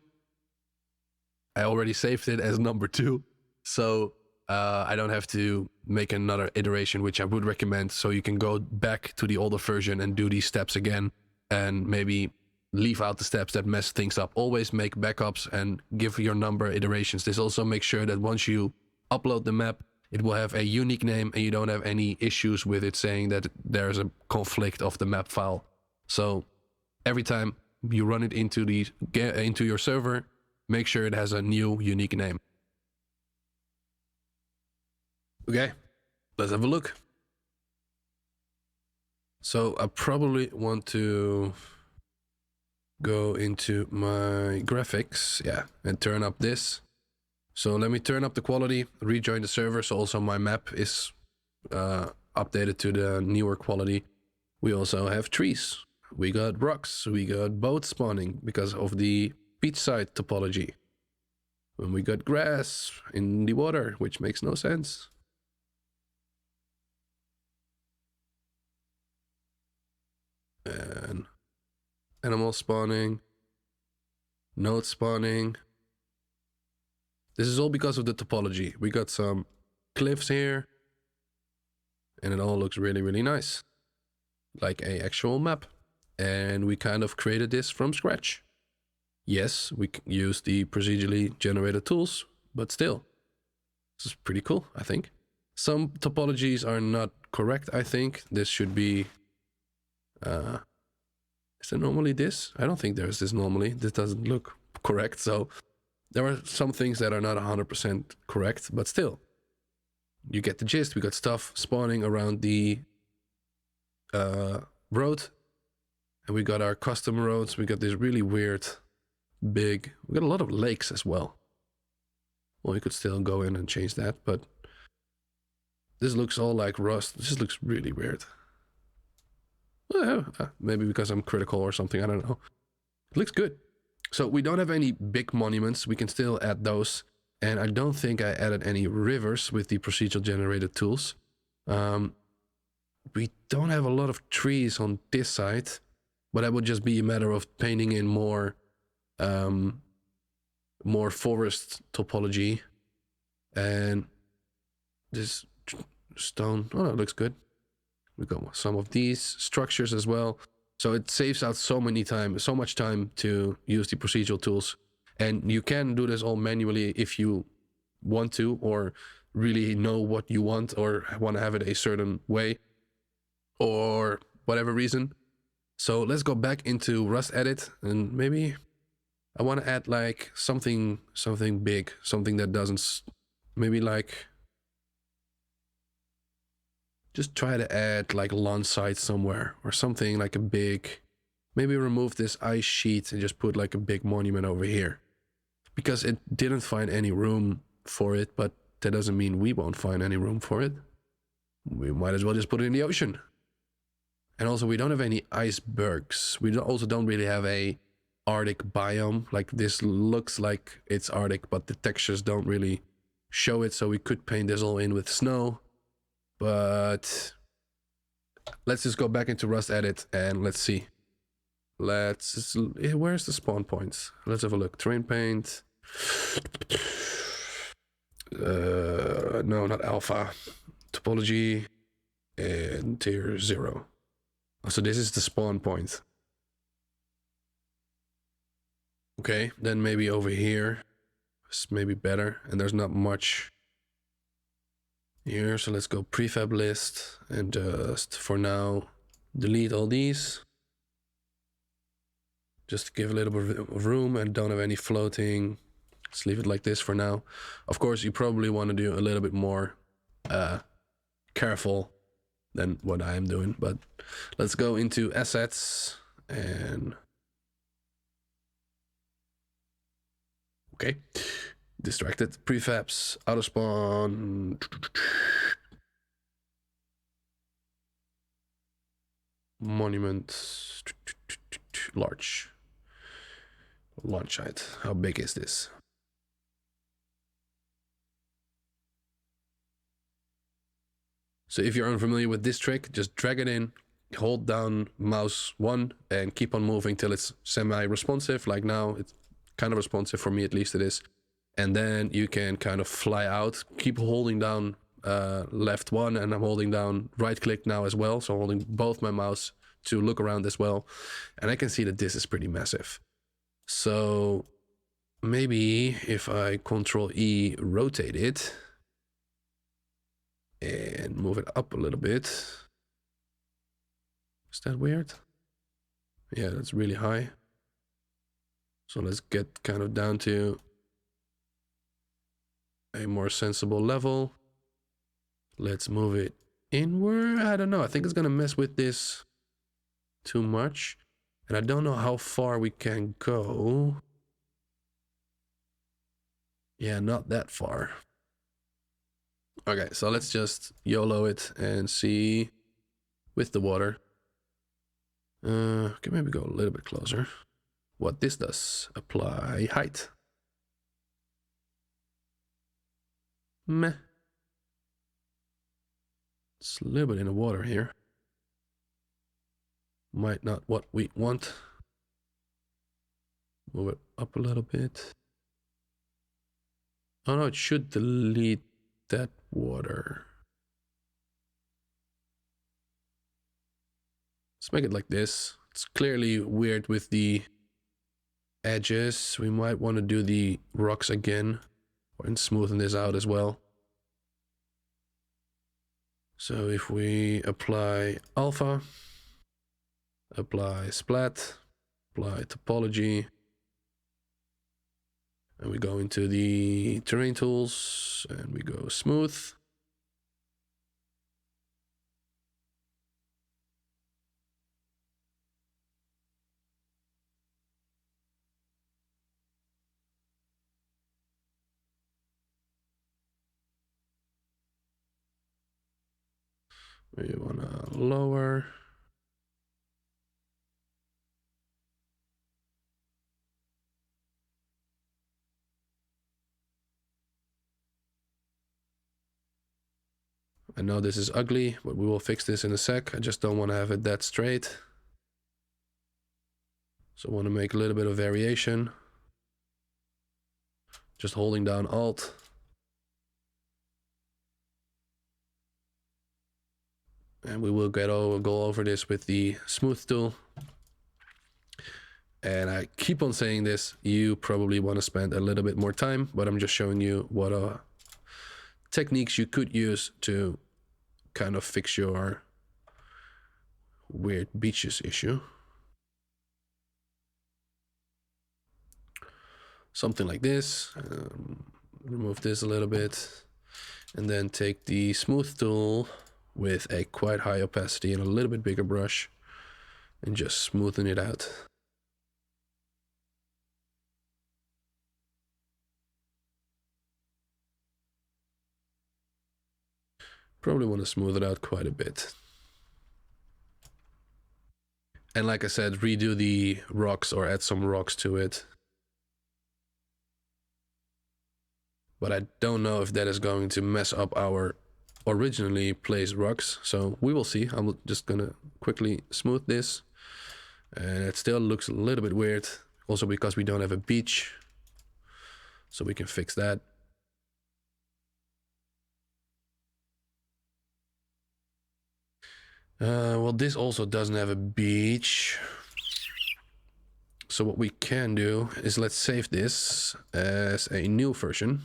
I already saved it as number 2. So I don't have to make another iteration, which I would recommend. So you can go back to the older version and do these steps again, and maybe leave out the steps that mess things up. Always make backups and give your number iterations. This also makes sure that once you upload the map, it will have a unique name and you don't have any issues with it saying that there's a conflict of the map file. So every time you run it into your server, make sure it has a new unique name. Okay, let's have a look. So I probably want to go into my graphics, yeah, and turn up this. So let me turn up the quality, rejoin the server, so also my map is updated to the newer quality. We also have trees, we got rocks, we got boats spawning because of the beachside topology. And we got grass in the water, which makes no sense. And animal spawning, node spawning. This is all because of the topology. We got some cliffs here, and it all looks really, really nice, like a actual map. And we kind of created this from scratch. Yes, we use the procedurally generated tools, but still, this is pretty cool, I think. Some topologies are not correct, I think. This should be... is there normally this? I don't think there's this normally. This doesn't look correct, so... There are some things that are not 100% correct, but still. You get the gist. We got stuff spawning around the road. And we got our custom roads. We got this really weird, big... We got a lot of lakes as well. Well, you could still go in and change that, but... This looks all like Rust. This looks really weird. Well, maybe because I'm critical or something, I don't know. It looks good. So we don't have any big monuments. We can still add those. And I don't think I added any rivers with the procedural generated tools. We don't have a lot of trees on this side, but that would just be a matter of painting in more forest topology. And this stone, oh, it looks good. We got some of these structures as well. So it saves out so much time to use the procedural tools. And you can do this all manually if you want to, or really know what you want, or want to have it a certain way, or whatever reason. So let's go back into Rust Edit, and maybe I want to add like something big, something that doesn't, maybe like, just try to add like lawn site somewhere or something like a big, maybe remove this ice sheet and just put like a big monument over here, because it didn't find any room for it, but that doesn't mean we won't find any room for it. We might as well just put it in the ocean. And also we don't have any icebergs. We also don't really have a Arctic biome. Like this looks like it's Arctic, but the textures don't really show it. So we could paint this all in with snow. But let's just go back into Rust Edit and let's see. Where's the spawn points? Let's have a look. Terrain paint. No, not alpha. Topology and tier 0. So this is the spawn point. Okay, then maybe over here is maybe better, and there's not much here, so let's go prefab list and just for now delete all these, just to give a little bit of room and don't have any floating. Let's leave it like this for now. Of course, you probably want to do a little bit more careful than what I am doing, but let's go into assets and okay, distracted prefabs, auto spawn, monument, large. launch height. How big is this? So if you're unfamiliar with this trick, just drag it in, hold down mouse 1 and keep on moving till it's semi-responsive. Like now, it's kind of responsive, for me at least it is. And then you can kind of fly out. Keep holding down left 1, and I'm holding down right click now as well. So holding both my mouse to look around as well. And I can see that this is pretty massive. So maybe if I Control E, rotate it, and move it up a little bit. Is that weird? Yeah, that's really high. So let's get kind of down to a more sensible level. Let's move it inward. I don't know. I think it's gonna mess with this too much. And I don't know how far we can go. Yeah, not that far. Okay, so let's just YOLO it and see with the water. Okay, maybe go a little bit closer. What this does, apply height. Meh. It's a little bit in the water here. Might not what we want. Move it up a little bit. Oh no, it should delete that water. Let's make it like this. It's clearly weird with the edges. We might want to do the rocks again and smoothen this out as well. So if we apply alpha, apply splat, apply topology, and we go into the terrain tools and we go smooth. We want to lower. I know this is ugly, but we will fix this in a sec. I just don't want to have it that straight. So I want to make a little bit of variation. Just holding down Alt. And we will go over this with the smooth tool. And I keep on saying this, you probably want to spend a little bit more time, but I'm just showing you what techniques you could use to kind of fix your weird beaches issue. Something like this. Remove this a little bit. And then take the smooth tool with a quite high opacity and a little bit bigger brush and just smoothen it out. Probably want to smooth it out quite a bit. And like I said, redo the rocks or add some rocks to it. But I don't know if that is going to mess up our originally placed rocks. So we will see. I'm just gonna quickly smooth this. And it still looks a little bit weird. Also because we don't have a beach. So we can fix that. Well, this also doesn't have a beach. So what we can do is let's save this as a new version.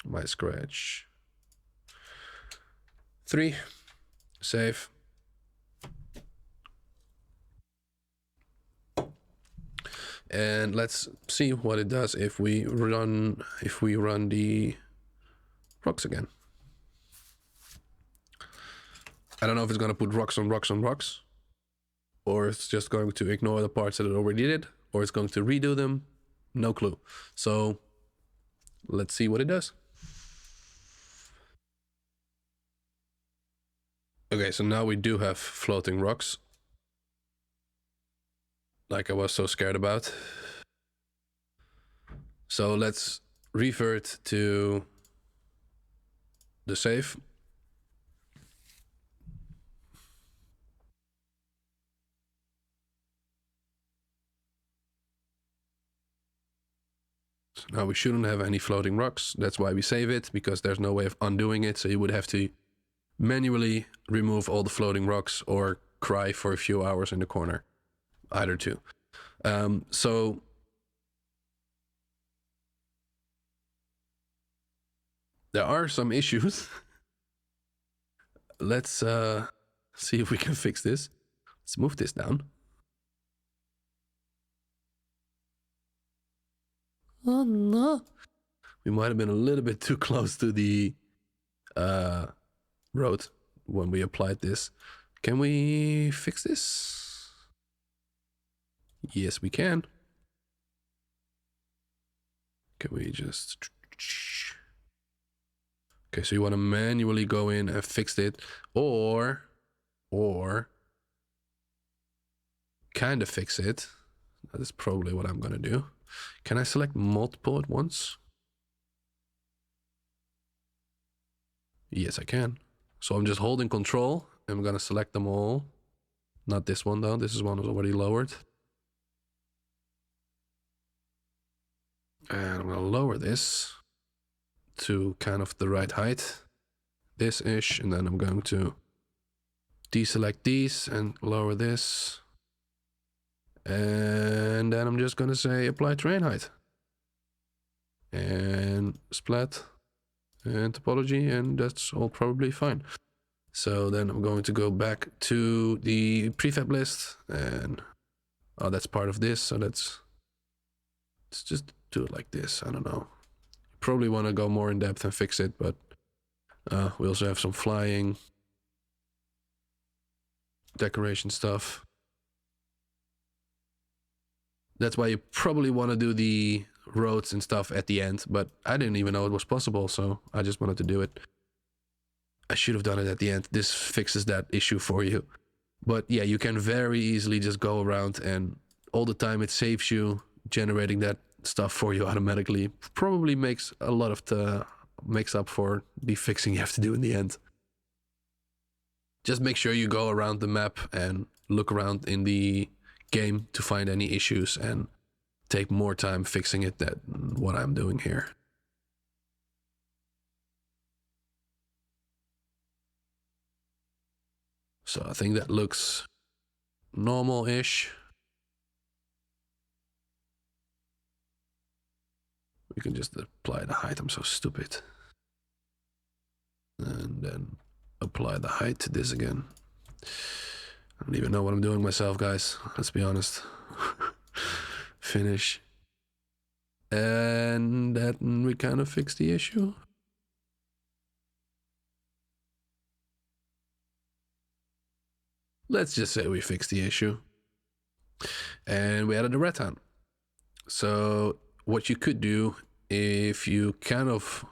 My scratch 3, save. And let's see what it does if we run the rocks again. I don't know if it's going to put rocks on rocks on rocks, or it's just going to ignore the parts that it already did, or it's going to redo them. No clue. So let's see what it does. Okay, so now we do have floating rocks, like I was so scared about. So let's revert to the save. So now we shouldn't have any floating rocks. That's why we save it, because there's no way of undoing it. So you would have to manually remove all the floating rocks or cry for a few hours in the corner. Either two. So there are some issues. Let's see if we can fix this. Let's move this down. Oh no. We might have been a little bit too close to the road when we applied this. Can we fix this? Yes, we can. Can we just... Okay, so you want to manually go in and fix it, or kind of fix it. That is probably what I'm gonna do. Can I select multiple at once? Yes, I can. So I'm just holding control. I'm gonna select them all. Not this one though. This is one that's already lowered. And I'm gonna lower this to kind of the right height. This-ish, and then I'm going to deselect these and lower this. And then I'm just gonna say apply terrain height. And splat and topology, and that's all probably fine. So then I'm going to go back to the prefab list, and oh, that's part of this, so let's just do it like this. I don't know. Probably want to go more in depth and fix it, but we also have some flying decoration stuff. That's why you probably want to do the roads and stuff at the end, but I didn't even know it was possible, so I just wanted to do it. I should have done it at the end. This fixes that issue for you. But yeah, you can very easily just go around, and all the time it saves you generating that stuff for you automatically. Probably makes a lot of makes up for the fixing you have to do in the end. Just make sure you go around the map and look around in the game to find any issues, and take more time fixing it than what I'm doing here. So I think that looks normal-ish. We can just apply the height. I'm so stupid. And then apply the height to this again. I don't even know what I'm doing myself, guys. Let's be honest. Finish. And then we kind of fix the issue. Let's just say we fixed the issue. And we added a rattan. So what you could do, if you kind of...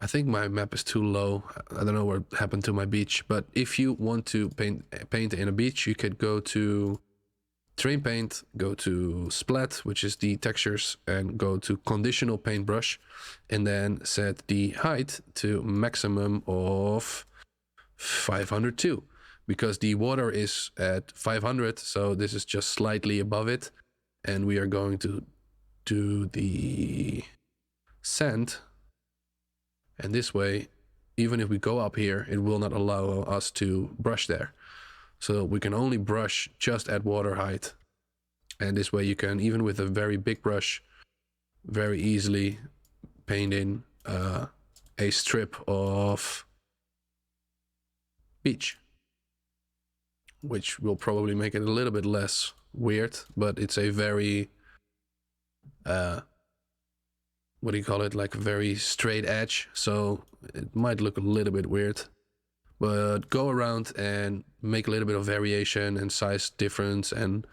I think my map is too low. I don't know what happened to my beach. But if you want to paint in a beach, you could go to terrain paint, go to splat, which is the textures, and go to conditional paintbrush, and then set the height to maximum of 502, because the water is at 500, so this is just slightly above it. And we are going to do the sand, and this way, even if we go up here, it will not allow us to brush there. So we can only brush just at water height. And this way you can, even with a very big brush, very easily paint in a strip of beach, which will probably make it a little bit less weird, but it's a very, what do you call it, like a very straight edge, so it might look a little bit weird. But go around and make a little bit of variation and size difference, and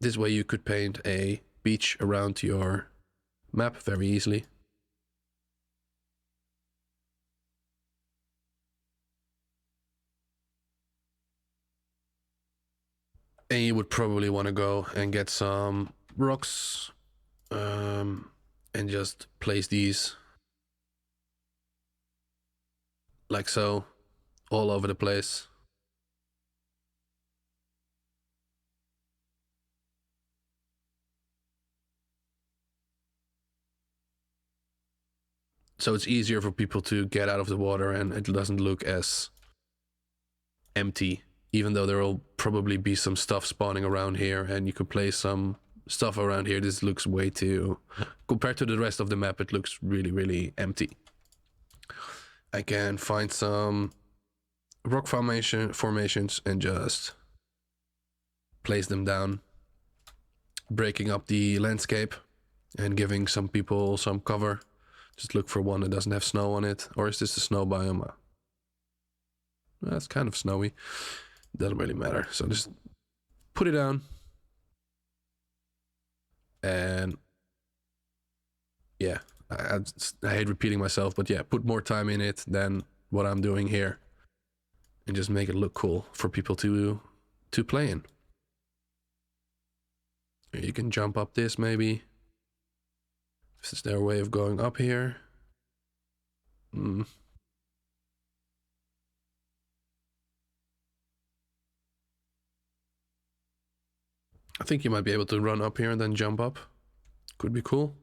this way you could paint a beach around your map very easily. And you would probably want to go and get some rocks and just place these like so all over the place. So it's easier for people to get out of the water and it doesn't look as empty, even though there will probably be some stuff spawning around here and you could place some stuff around here. This looks way too, compared to the rest of the map, it looks really, really empty. I can find some rock formations and just place them down, breaking up the landscape and giving some people some cover. Just look for one that doesn't have snow on it. Or is this the snow biome? That's kind of snowy. Doesn't really matter. So just put it down. And yeah, I hate repeating myself, but yeah, put more time in it than what I'm doing here. And just make it look cool for people to play in. You can jump up this maybe. Is there a way of going up here? I think you might be able to run up here and then jump up. Could be cool.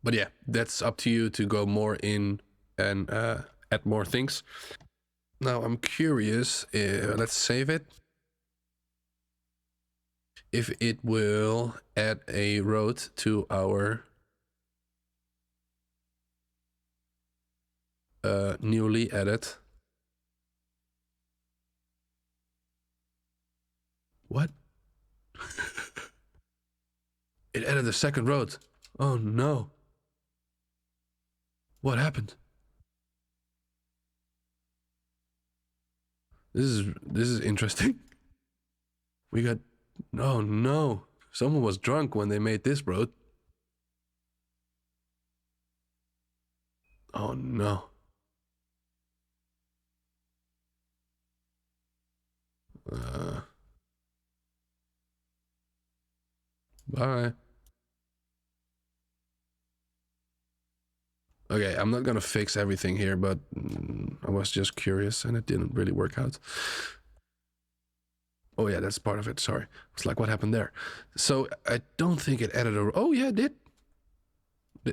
But yeah, that's up to you to go more in and add more things. Now I'm curious, let's save it. If it will add a road to our newly added. What? It added a second road. Oh no. What happened? This is interesting. We got, oh no. Someone was drunk when they made this road. Oh no. Bye. Okay, I'm not gonna fix everything here, but I was just curious and it didn't really work out. Oh yeah, that's part of it, sorry. It's like, what happened there? So I don't think it added a, oh yeah, it did.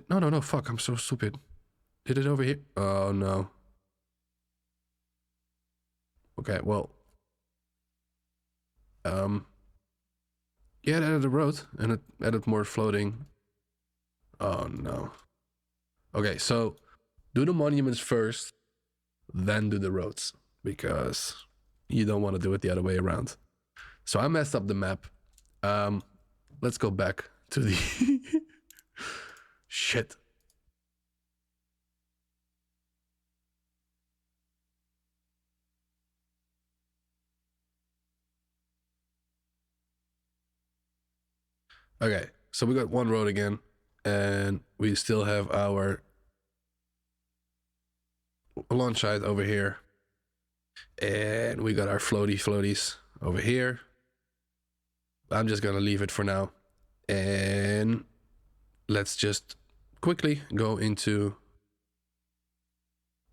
No, fuck, I'm so stupid. Did it over here? Oh no. Okay, well. Yeah, it added a road and it added more floating. Oh no. Okay, so do the monuments first, then do the roads, because you don't want to do it the other way around. So I messed up the map. Let's go back to the shit. Okay, so we got one road again, and we still have our launch site over here. And we got our floaties over here. I'm just gonna leave it for now. And let's just quickly go into,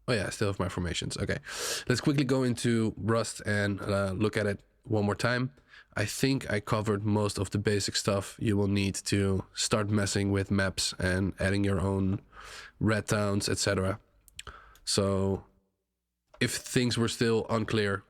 oh yeah, I still have my formations. Okay, let's quickly go into Rust and look at it one more time. I think I covered most of the basic stuff you will need to start messing with maps and adding your own red towns, etc. So if things were still unclear,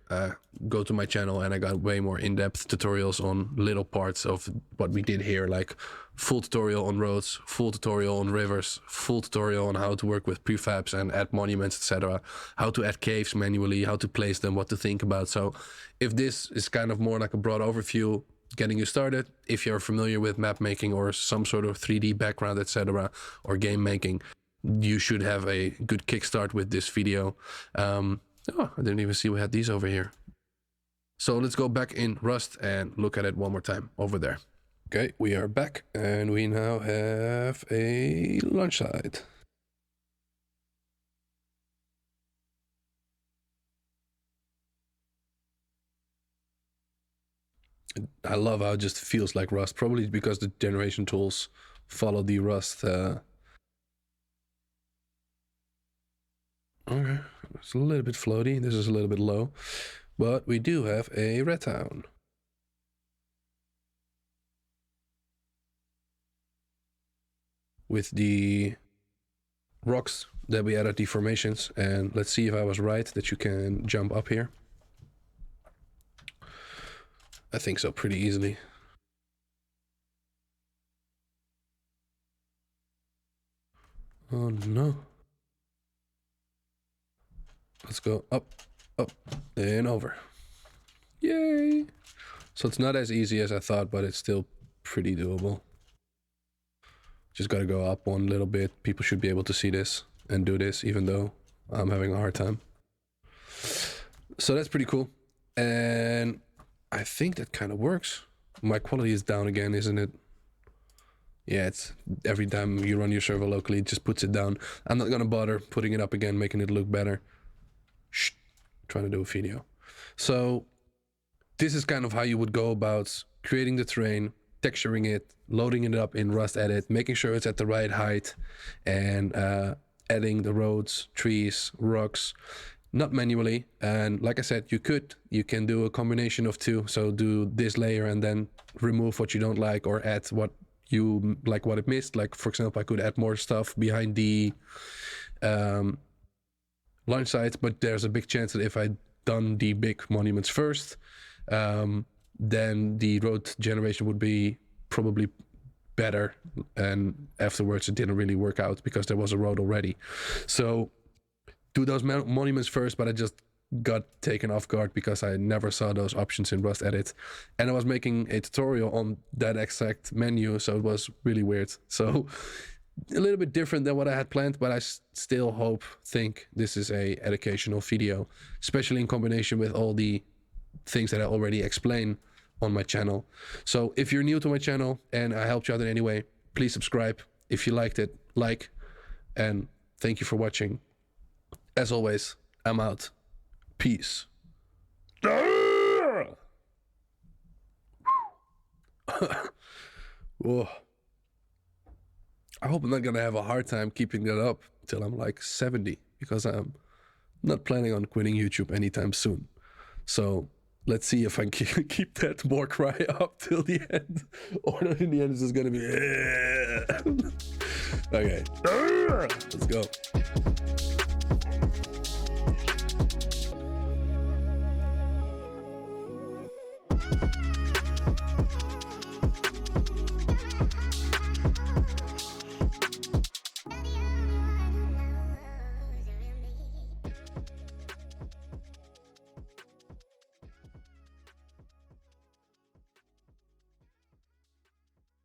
go to my channel and I got way more in-depth tutorials on little parts of what we did here, like full tutorial on roads, full tutorial on rivers, full tutorial on how to work with prefabs and add monuments, etc. How to add caves manually, how to place them, what to think about. So if this is kind of more like a broad overview, getting you started, if you're familiar with map making or some sort of 3D background, etc., or game making, you should have a good kickstart with this video. Oh, I didn't even see we had these over here. So let's go back in Rust and look at it one more time over there. Okay, we are back and we now have a launch site. I love how it just feels like rust, probably because the generation tools follow the rust. Okay, it's a little bit floaty. This is a little bit low, but we do have a red town. With the rocks that we added the formations, and let's see if I was right that you can jump up here. I think so, pretty easily. Oh no. Let's go up, up, and over. Yay! So it's not as easy as I thought, but it's still pretty doable. Just gotta go up one little bit. People should be able to see this and do this, even though I'm having a hard time. So that's pretty cool. And I think that kind of works. My quality is down again, isn't it? Yeah, it's every time you run your server locally, it just puts it down. I'm not gonna bother putting it up again, making it look better. Shh, trying to do a video. So this is kind of how you would go about creating the terrain, texturing it, loading it up in Rust Edit, making sure it's at the right height, and adding the roads, trees, rocks, not manually. And like I said, you can do a combination of two. So do this layer and then remove what you don't like, or add what you like, what it missed. Like, for example, I could add more stuff behind the line sides, but there's a big chance that if I'd done the big monuments first, then the road generation would be probably better, and afterwards it didn't really work out because there was a road already. So do those monuments first, but I just got taken off guard because I never saw those options in Rust Edit, and I was making a tutorial on that exact menu, so it was really weird. So a little bit different than what I had planned, but I still think this is a educational video, especially in combination with all the things that I already explain on my channel. So if you're new to my channel and I helped you out in any way, please subscribe. If you liked it, like, and thank you for watching. As always, I'm out. Peace. Whoa. I hope I'm not gonna have a hard time keeping that up till I'm like 70, because I'm not planning on quitting YouTube anytime soon. So let's see if I can keep that war cry up till the end, or in the end it's just gonna be okay. Let's go.